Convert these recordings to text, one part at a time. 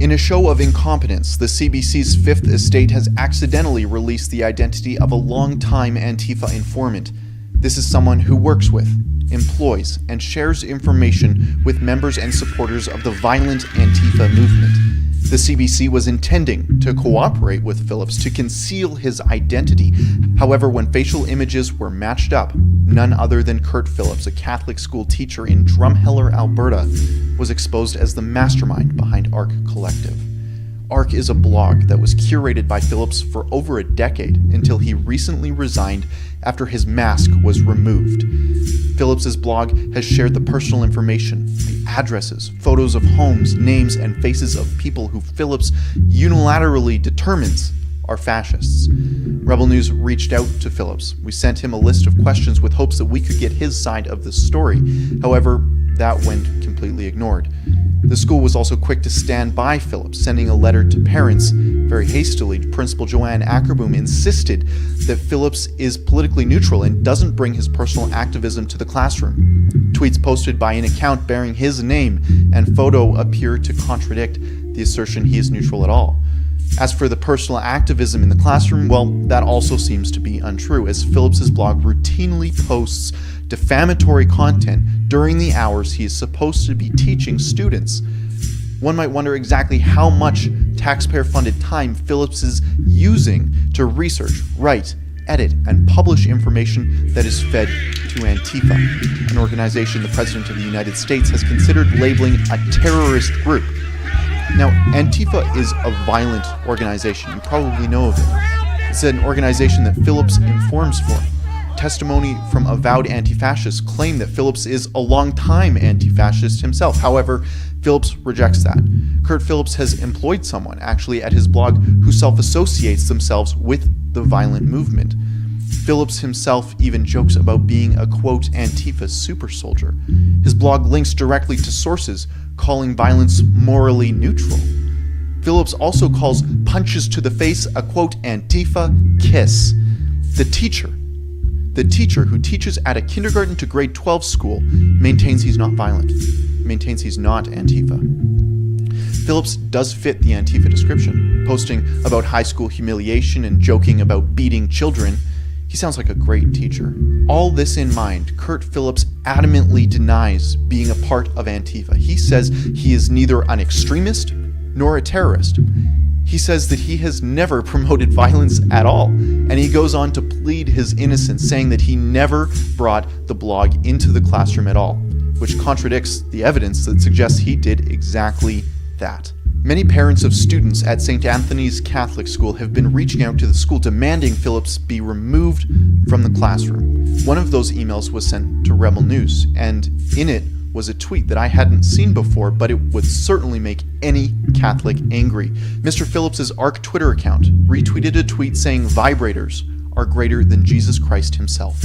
In a show of incompetence, the CBC's Fifth Estate has accidentally released the identity of a long-time Antifa informant. This is someone who works with, employs, and shares information with members and supporters of the violent Antifa movement. The CBC was intending to cooperate with Phillips to conceal his identity. However, when facial images were matched up, none other than Kurt Phillips, a Catholic school teacher in Drumheller, Alberta, was exposed as the mastermind behind ARC Collective. ARC is a blog that was curated by Phillips for over a decade until he recently resigned after his mask was removed. Phillips's blog has shared the personal information, the addresses, photos of homes, names, and faces of people who Phillips unilaterally determines are fascists. Rebel News reached out to Phillips. We sent him a list of questions with hopes that we could get his side of the story. However, that went completely ignored. The school was also quick to stand by Phillips, sending a letter to parents. Very hastily, Principal Joanne Ackerboom insisted that Phillips is politically neutral and doesn't bring his personal activism to the classroom. Tweets posted by an account bearing his name and photo appear to contradict the assertion he is neutral at all. As for the personal activism in the classroom, well, that also seems to be untrue, as Phillips's blog routinely posts defamatory content during the hours he is supposed to be teaching students. One might wonder exactly how much taxpayer-funded time Phillips is using to research, write, edit, and publish information that is fed to Antifa, an organization the President of the United States has considered labeling a terrorist group. Now, Antifa is a violent organization. You probably know of it. It's an organization that Phillips informs for. Testimony from avowed anti-fascists claim that Phillips is a long-time anti-fascist himself. However, Phillips rejects that. Kurt Phillips has employed someone, actually at his blog, who self-associates themselves with the violent movement. Phillips himself even jokes about being a, quote, Antifa super soldier. His blog links directly to sources calling violence morally neutral. Phillips also calls punches to the face a, quote, Antifa kiss. The teacher who teaches at a kindergarten to grade 12 school maintains he's not violent, maintains he's not Antifa. Phillips does fit the Antifa description, posting about high school humiliation and joking about beating children. He sounds like a great teacher. All this in mind, Kurt Phillips adamantly denies being a part of Antifa. He says he is neither an extremist nor a terrorist. He says that he has never promoted violence at all, and he goes on to plead his innocence, saying that he never brought the blog into the classroom at all, which contradicts the evidence that suggests he did exactly that. Many parents of students at St. Anthony's Catholic School have been reaching out to the school demanding Phillips be removed from the classroom. One of those emails was sent to Rebel News, and in it was a tweet that I hadn't seen before, but it would certainly make any Catholic angry. Mr. Phillips's ARC Twitter account retweeted a tweet saying vibrators are greater than Jesus Christ himself.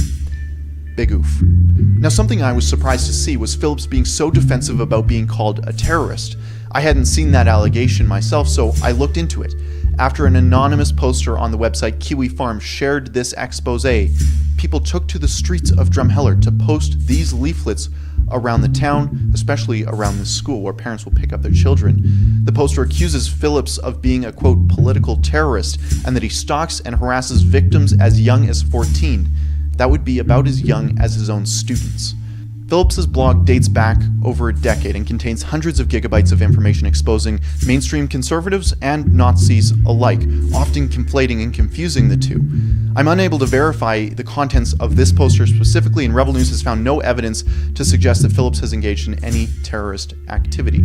Big oof. Now, something I was surprised to see was Phillips being so defensive about being called a terrorist. I hadn't seen that allegation myself, so I looked into it. After an anonymous poster on the website Kiwi Farm shared this expose, people took to the streets of Drumheller to post these leaflets around the town, especially around the school where parents will pick up their children. The poster accuses Phillips of being a, quote, political terrorist, and that he stalks and harasses victims as young as 14. That would be about as young as his own students. Phillips's blog dates back over a decade and contains hundreds of gigabytes of information exposing mainstream conservatives and Nazis alike, often conflating and confusing the two. I'm unable to verify the contents of this poster specifically, and Rebel News has found no evidence to suggest that Phillips has engaged in any terrorist activity.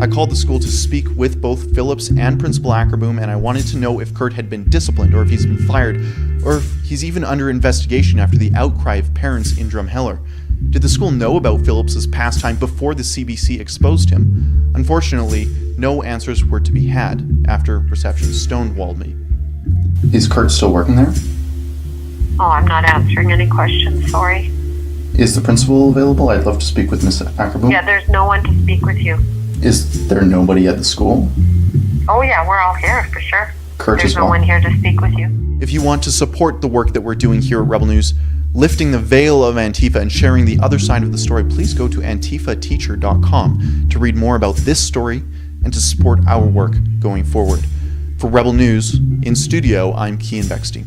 I called the school to speak with both Phillips and Principal Ackerboom, and I wanted to know if Kurt had been disciplined, or if he's been fired, or if he's even under investigation after the outcry of parents in Drumheller. Did the school know about Phillips's pastime before the CBC exposed him? Unfortunately, no answers were to be had after reception stonewalled me. Is Kurt still working there? Oh, I'm not answering any questions, sorry. Is the principal available? I'd love to speak with Miss Ackerboom. Yeah, there's no one to speak with you. Is there nobody at the school? Oh yeah, we're all here, for sure. Kurt There's as well. no one here to speak with you. If you want to support the work that we're doing here at Rebel News, lifting the veil of Antifa and sharing the other side of the story, please go to antifateacher.com to read more about this story and to support our work going forward. For Rebel News, in studio, I'm Keean Bexte.